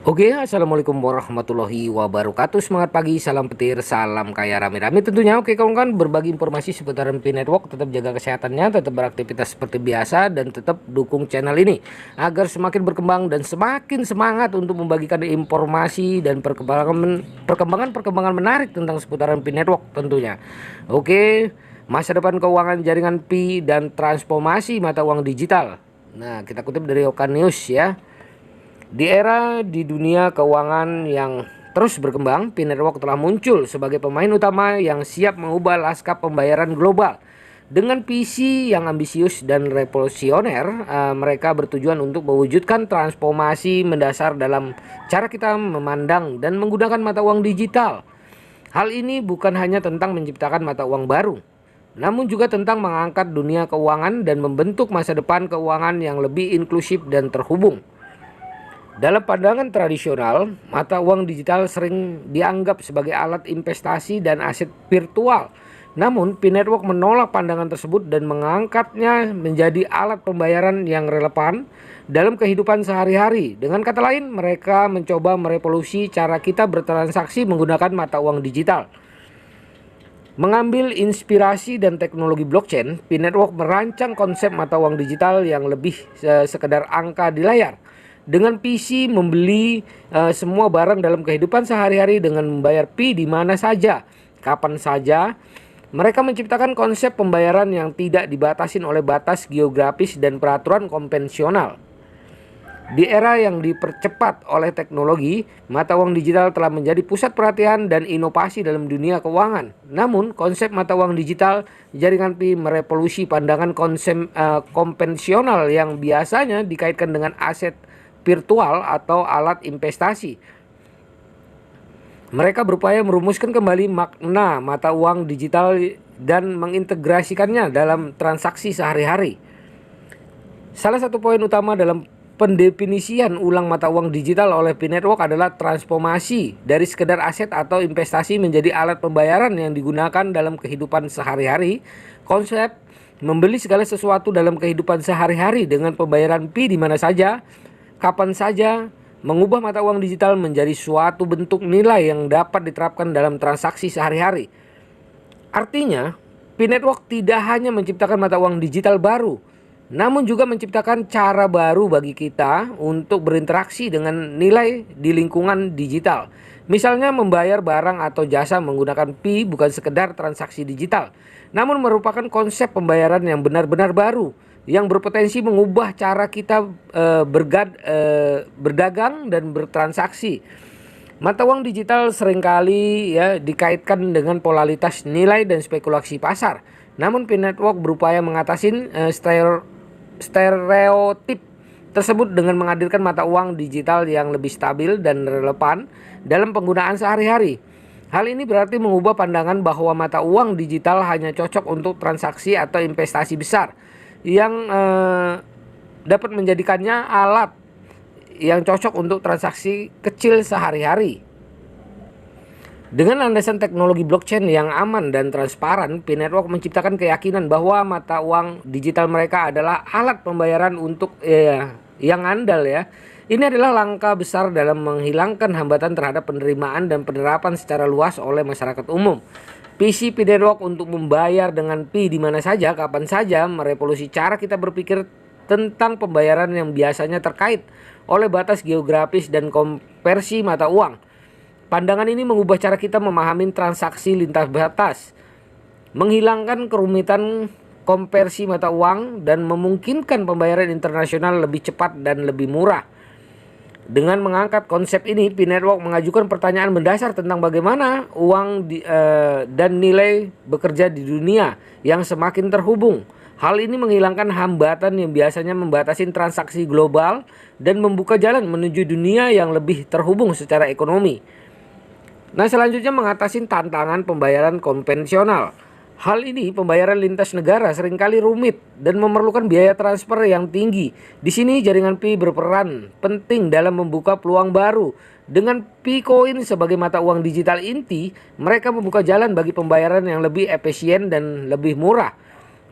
Oke, assalamualaikum warahmatullahi wabarakatuh. Semangat pagi, salam petir, salam kaya rame-rame tentunya. Oke kawan-kawan, berbagi informasi seputar Pi Network. Tetap jaga kesehatannya, tetap beraktivitas seperti biasa, dan tetap dukung channel ini agar semakin berkembang dan semakin semangat untuk membagikan informasi dan perkembangan menarik tentang seputaran Pi Network tentunya. Oke, masa depan keuangan jaringan Pi dan transformasi mata uang digital. Nah, kita kutip dari Oka News ya. Di dunia keuangan yang terus berkembang, Pi Network telah muncul sebagai pemain utama yang siap mengubah lanskap pembayaran global. Dengan visi yang ambisius dan revolusioner, mereka bertujuan untuk mewujudkan transformasi mendasar dalam cara kita memandang dan menggunakan mata uang digital. Hal ini bukan hanya tentang menciptakan mata uang baru, namun juga tentang mengangkat dunia keuangan dan membentuk masa depan keuangan yang lebih inklusif dan terhubung. Dalam pandangan tradisional, mata uang digital sering dianggap sebagai alat investasi dan aset virtual. Namun, Pi Network menolak pandangan tersebut dan mengangkatnya menjadi alat pembayaran yang relevan dalam kehidupan sehari-hari. Dengan kata lain, mereka mencoba merevolusi cara kita bertransaksi menggunakan mata uang digital. Mengambil inspirasi dan teknologi blockchain, Pi Network merancang konsep mata uang digital yang lebih sekedar angka di layar. Dengan visi membeli semua barang dalam kehidupan sehari-hari dengan membayar Pi di mana saja, kapan saja, mereka menciptakan konsep pembayaran yang tidak dibatasi oleh batas geografis dan peraturan konvensional. Di era yang dipercepat oleh teknologi, mata uang digital telah menjadi pusat perhatian dan inovasi dalam dunia keuangan. Namun, konsep mata uang digital jaringan Pi merevolusi pandangan konsep konvensional yang biasanya dikaitkan dengan aset virtual atau alat investasi. Mereka berupaya merumuskan kembali makna mata uang digital dan mengintegrasikannya dalam transaksi sehari-hari. Salah satu poin utama dalam pendefinisian ulang mata uang digital oleh Pi Network adalah transformasi dari sekedar aset atau investasi menjadi alat pembayaran yang digunakan dalam kehidupan sehari-hari. Konsep membeli segala sesuatu dalam kehidupan sehari-hari dengan pembayaran Pi di mana saja, kapan saja, mengubah mata uang digital menjadi suatu bentuk nilai yang dapat diterapkan dalam transaksi sehari-hari. Artinya, Pi Network tidak hanya menciptakan mata uang digital baru, namun juga menciptakan cara baru bagi kita untuk berinteraksi dengan nilai di lingkungan digital. Misalnya membayar barang atau jasa menggunakan Pi bukan sekedar transaksi digital, namun merupakan konsep pembayaran yang benar-benar baru, yang berpotensi mengubah cara kita berdagang dan bertransaksi. Mata uang digital seringkali dikaitkan dengan polaritas nilai dan spekulasi pasar. Namun Pi Network berupaya mengatasi stereotip tersebut dengan menghadirkan mata uang digital yang lebih stabil dan relevan dalam penggunaan sehari-hari. Hal ini berarti mengubah pandangan bahwa mata uang digital hanya cocok untuk transaksi atau investasi besar, yang dapat menjadikannya alat yang cocok untuk transaksi kecil sehari-hari. Dengan landasan teknologi blockchain yang aman dan transparan, Pi Network menciptakan keyakinan bahwa mata uang digital mereka adalah alat pembayaran untuk yang andal ya. Ini adalah langkah besar dalam menghilangkan hambatan terhadap penerimaan dan penerapan secara luas oleh masyarakat umum. Visi Pi Network untuk membayar dengan Pi di mana saja, kapan saja, merevolusi cara kita berpikir tentang pembayaran yang biasanya terkait oleh batas geografis dan konversi mata uang. Pandangan ini mengubah cara kita memahami transaksi lintas batas, menghilangkan kerumitan konversi mata uang, dan memungkinkan pembayaran internasional lebih cepat dan lebih murah. Dengan mengangkat konsep ini, Pi Network mengajukan pertanyaan mendasar tentang bagaimana uang dan nilai bekerja di dunia yang semakin terhubung. Hal ini menghilangkan hambatan yang biasanya membatasi transaksi global dan membuka jalan menuju dunia yang lebih terhubung secara ekonomi. Nah, selanjutnya mengatasi tantangan pembayaran konvensional. Hal ini, pembayaran lintas negara seringkali rumit dan memerlukan biaya transfer yang tinggi. Di sini jaringan Pi berperan penting dalam membuka peluang baru. Dengan Pi Coin sebagai mata uang digital inti, mereka membuka jalan bagi pembayaran yang lebih efisien dan lebih murah.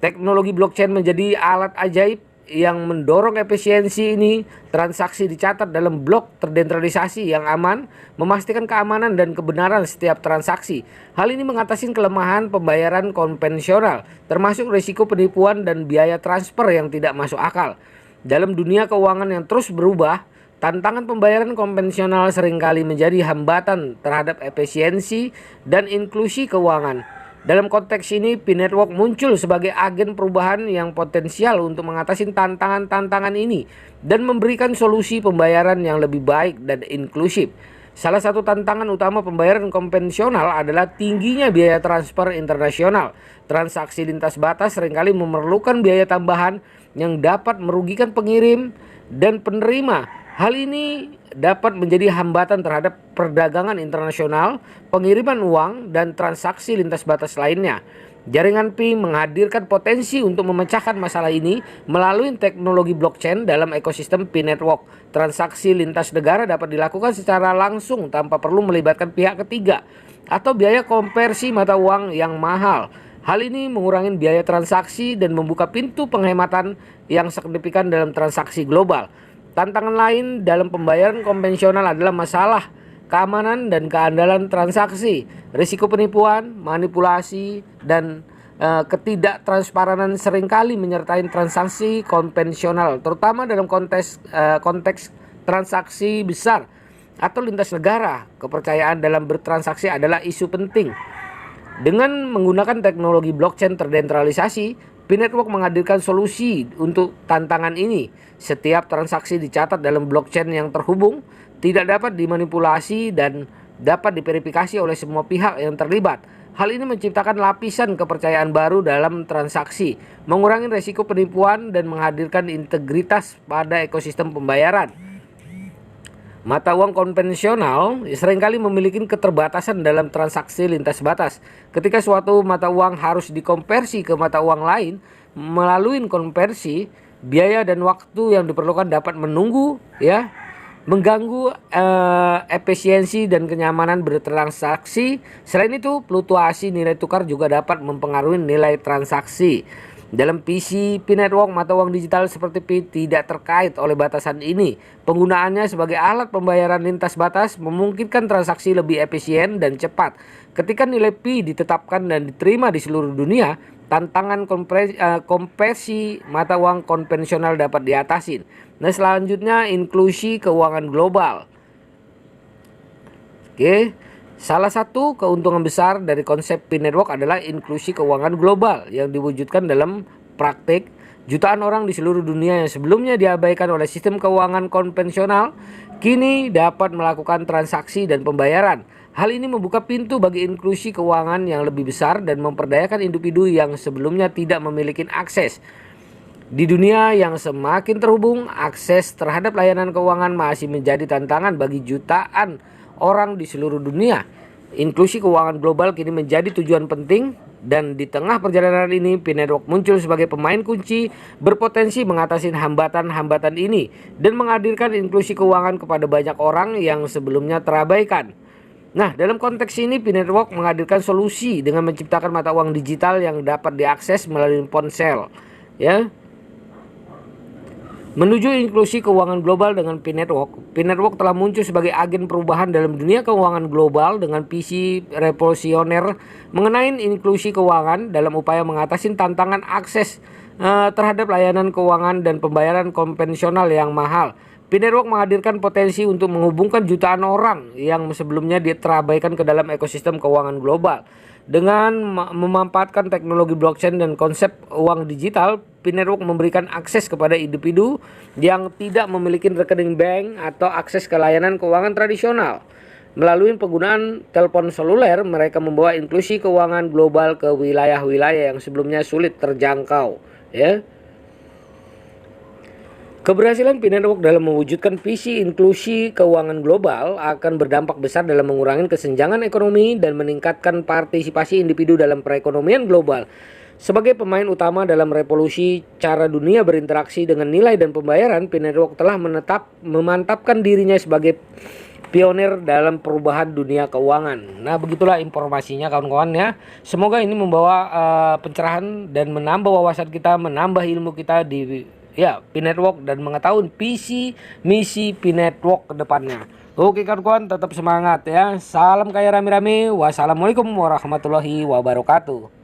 Teknologi blockchain menjadi alat ajaib yang mendorong efisiensi ini, transaksi dicatat dalam blok terdesentralisasi yang aman, memastikan keamanan dan kebenaran setiap transaksi. Hal ini mengatasi kelemahan pembayaran konvensional, termasuk risiko penipuan dan biaya transfer yang tidak masuk akal. Dalam dunia keuangan yang terus berubah, tantangan pembayaran konvensional seringkali menjadi hambatan terhadap efisiensi dan inklusi keuangan. Dalam konteks ini, P-Network muncul sebagai agen perubahan yang potensial untuk mengatasi tantangan-tantangan ini dan memberikan solusi pembayaran yang lebih baik dan inklusif. Salah satu tantangan utama pembayaran konvensional adalah tingginya biaya transfer internasional. Transaksi lintas batas seringkali memerlukan biaya tambahan yang dapat merugikan pengirim dan penerima. Hal ini dapat menjadi hambatan terhadap perdagangan internasional, pengiriman uang, dan transaksi lintas batas lainnya. Jaringan Pi menghadirkan potensi untuk memecahkan masalah ini melalui teknologi blockchain dalam ekosistem P-Network. Transaksi lintas negara dapat dilakukan secara langsung tanpa perlu melibatkan pihak ketiga atau biaya konversi mata uang yang mahal. Hal ini mengurangi biaya transaksi dan membuka pintu penghematan yang signifikan dalam transaksi global. Tantangan lain dalam pembayaran konvensional adalah masalah keamanan dan keandalan transaksi, risiko penipuan, manipulasi, dan ketidaktransparan seringkali menyertai transaksi konvensional, terutama dalam konteks transaksi besar atau lintas negara. Kepercayaan dalam bertransaksi adalah isu penting. Dengan menggunakan teknologi blockchain terdesentralisasi, P-Network menghadirkan solusi untuk tantangan ini. Setiap transaksi dicatat dalam blockchain yang terhubung, tidak dapat dimanipulasi dan dapat diverifikasi oleh semua pihak yang terlibat. Hal ini menciptakan lapisan kepercayaan baru dalam transaksi, mengurangi risiko penipuan dan menghadirkan integritas pada ekosistem pembayaran. Mata uang konvensional seringkali memiliki keterbatasan dalam transaksi lintas batas. Ketika suatu mata uang harus dikonversi ke mata uang lain melalui konversi, biaya dan waktu yang diperlukan dapat mengganggu efisiensi dan kenyamanan bertransaksi. Selain itu, fluktuasi nilai tukar juga dapat mempengaruhi nilai transaksi. Dalam P-Network, mata uang digital seperti Pi tidak terkait oleh batasan ini. Penggunaannya sebagai alat pembayaran lintas batas memungkinkan transaksi lebih efisien dan cepat. Ketika nilai Pi ditetapkan dan diterima di seluruh dunia, tantangan konversi mata uang konvensional dapat diatasi. Nah, selanjutnya inklusi keuangan global. Salah satu keuntungan besar dari konsep P-Network adalah inklusi keuangan global yang diwujudkan dalam praktik. Jutaan orang di seluruh dunia yang sebelumnya diabaikan oleh sistem keuangan konvensional kini dapat melakukan transaksi dan pembayaran. Hal ini membuka pintu bagi inklusi keuangan yang lebih besar dan memperdayakan individu yang sebelumnya tidak memiliki akses. Di dunia yang semakin terhubung, akses terhadap layanan keuangan masih menjadi tantangan bagi jutaan orang di seluruh dunia. Inklusi keuangan global kini menjadi tujuan penting, dan di tengah perjalanan ini P-Network muncul sebagai pemain kunci berpotensi mengatasi hambatan-hambatan ini dan menghadirkan inklusi keuangan kepada banyak orang yang sebelumnya terabaikan. Nah, dalam konteks ini P-Network menghadirkan solusi dengan menciptakan mata uang digital yang dapat diakses melalui ponsel, Menuju inklusi keuangan global dengan P-Network, P-Network telah muncul sebagai agen perubahan dalam dunia keuangan global dengan visi revolusioner mengenai inklusi keuangan dalam upaya mengatasi tantangan akses terhadap layanan keuangan dan pembayaran konvensional yang mahal. P-Network menghadirkan potensi untuk menghubungkan jutaan orang yang sebelumnya terabaikan ke dalam ekosistem keuangan global. Dengan memanfaatkan teknologi blockchain dan konsep uang digital, P-Network memberikan akses kepada individu yang tidak memiliki rekening bank atau akses ke layanan keuangan tradisional. Melalui penggunaan telepon seluler, mereka membawa inklusi keuangan global ke wilayah-wilayah yang sebelumnya sulit terjangkau. Keberhasilan P-Network dalam mewujudkan visi inklusi keuangan global akan berdampak besar dalam mengurangi kesenjangan ekonomi dan meningkatkan partisipasi individu dalam perekonomian global. Sebagai pemain utama dalam revolusi cara dunia berinteraksi dengan nilai dan pembayaran, P-Network telah memantapkan dirinya sebagai pionir dalam perubahan dunia keuangan. Nah, begitulah informasinya kawan-kawan ya. Semoga ini membawa pencerahan dan menambah wawasan kita, menambah ilmu kita di ya P-Network dan mengetahui visi misi P-Network ke depannya. Oke kawan-kawan, tetap semangat ya. Salam kaya rame-rame. Wassalamualaikum warahmatullahi wabarakatuh.